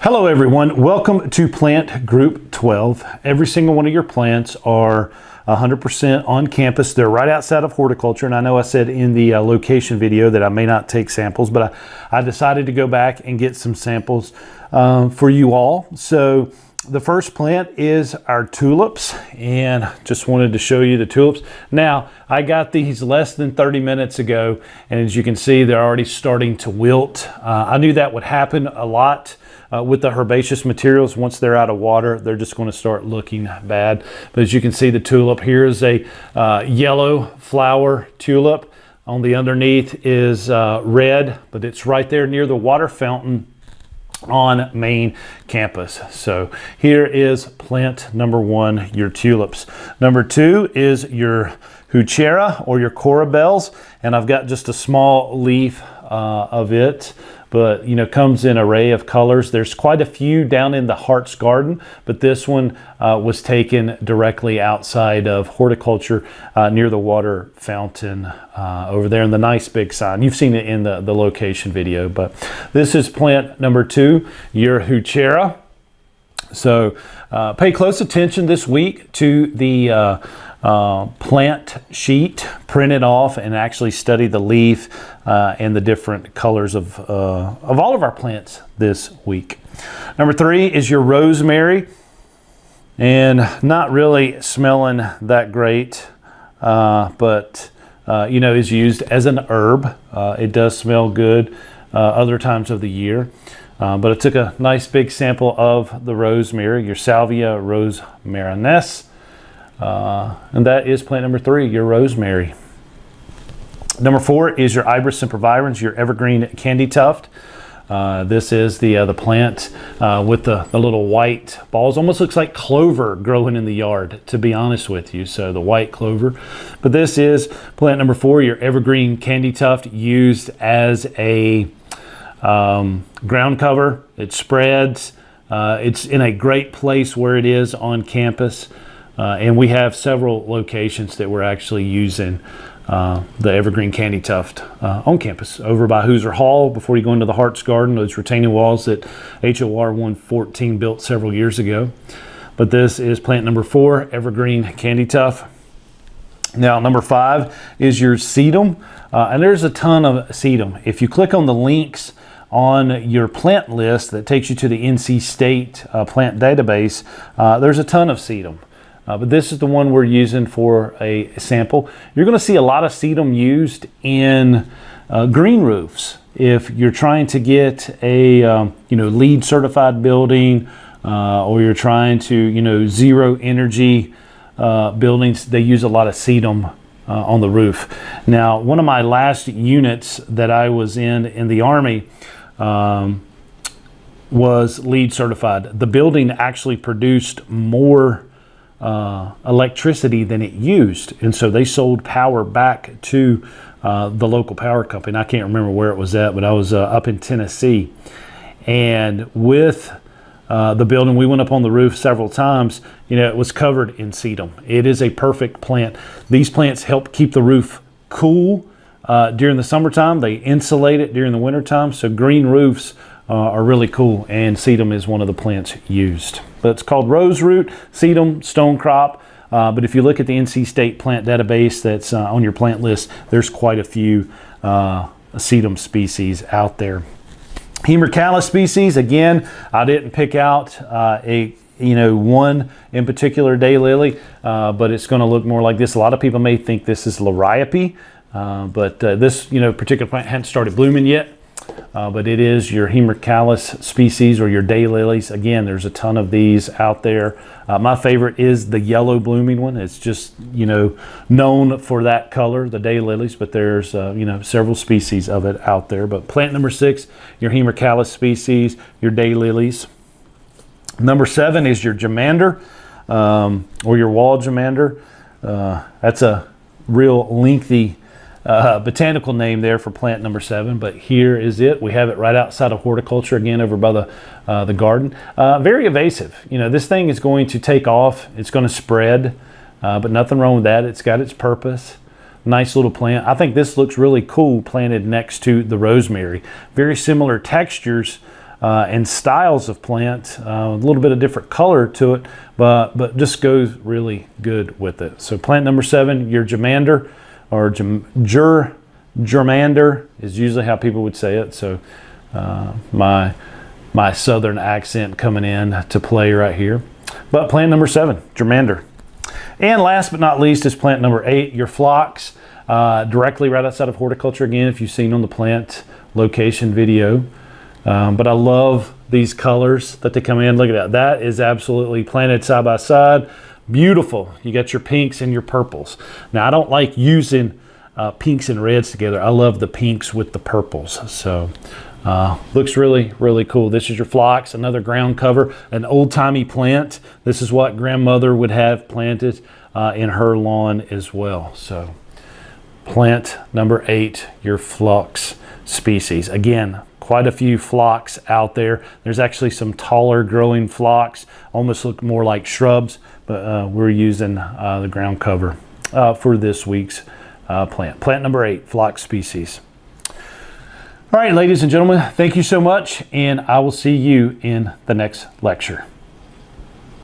Hello everyone, welcome to Plant Group 12. Every single one of your plants are 100% on campus. They're right outside of horticulture, and I know I said in the location video that I may not take samples, but I decided to go back and get some samples for you all. So the first plant is our tulips, and just wanted to show you the tulips. Now, I got these less than 30 minutes ago, and as you can see, they're already starting to wilt. I knew that would happen a lot with the herbaceous materials. Once they're out of water, they're just going to start looking bad. But as you can see, the tulip here is a yellow flower tulip. On the underneath is red, but it's right there near the water fountain on main campus. So here is plant number one, your tulips. Number two is your heuchera or your corabelles, and I've got just a small leaf of it, but you know, comes in an array of colors. There's quite a few down in the Heart's Garden, but this one was taken directly outside of horticulture near the water fountain over there in the nice big sign. You've seen it in the location video, but this is plant number two, your heuchera. So pay close attention this week to the plant sheet, print it off, and actually study the leaf and the different colors of all of our plants this week. Number three is your rosemary, and not really smelling that great, but you know, is used as an herb. It does smell good other times of the year. But I took a nice big sample of the rosemary, your Salvia rosmarinensis, and that is plant number three, your rosemary. Number four is your Iris sempervirens, your evergreen candy tuft. This is the plant with the little white balls. Almost looks like clover growing in the yard, to be honest with you. So the white clover. But this is plant number four, your evergreen candy tuft, used as a ground cover. It spreads. It's in a great place where it is on campus. And we have several locations that we're actually using the evergreen candy tuft on campus. Over by Hoosier Hall, before you go into the Heart's Garden, those retaining walls that HOR 114 built several years ago. But this is plant number four, evergreen candy tuft. Now, number five is your sedum. And there's a ton of sedum. If you click on the links on your plant list that takes you to the NC State plant database, there's a ton of sedum. But this is the one we're using for a sample. You're going to see a lot of sedum used in green roofs. If you're trying to get a LEED certified building, or you're trying to zero energy buildings, they use a lot of sedum on the roof. Now, one of my last units that I was in the Army was LEED certified. The building actually produced more electricity than it used, and so they sold power back to the local power company. I can't remember where it was at, but I was up in Tennessee, and with the building, we went up on the roof several times. It was covered in sedum. It is a perfect plant. These plants help keep the roof cool during the summertime. They insulate it during the wintertime, so green roofs are really cool, and sedum is one of the plants used. But it's called rose root, sedum, stone crop. But if you look at the NC State plant database that's on your plant list, there's quite a few sedum species out there. Hemercalis species, again, I didn't pick out one in particular daylily, but it's going to look more like this. A lot of people may think this is liriope, but this particular plant hadn't started blooming yet. But it is your Hemercalis species or your daylilies. Again, there's a ton of these out there. My favorite is the yellow blooming one. It's just, known for that color, the daylilies, but there's, several species of it out there. But plant number six, your Hemercalis species, your daylilies. Number seven is your germander, or your wall germander. That's a real lengthy botanical name there for plant number seven, but here is it. We have it right outside of horticulture, again over by the garden. Very evasive. This thing is going to take off. It's going to spread, but nothing wrong with that. It's got its purpose. Nice little plant. I think this looks really cool planted next to the rosemary. Very similar textures and styles of plant, a little bit of different color to it, but just goes really good with it. So plant number 7, your germander, or germander is usually how people would say it. So my southern accent coming in to play right here. But plant number 7, germander. And last but not least is plant number 8, your phlox, directly right outside of horticulture again, if you've seen on the plant location video. But I love these colors that they come in. Look at that. That is absolutely planted side by side. Beautiful. You got your pinks and your purples. Now, I don't like using pinks and reds together. I love the pinks with the purples. So looks really, really cool. This is your phlox, another ground cover, an old-timey plant. This is what grandmother would have planted in her lawn as well. So plant number 8, your phlox species. Again, quite a few phlox out there. There's actually some taller growing phlox, almost look more like shrubs, but we're using the ground cover for this week's plant. Plant number 8, phlox species. All right, ladies and gentlemen, thank you so much, and I will see you in the next lecture.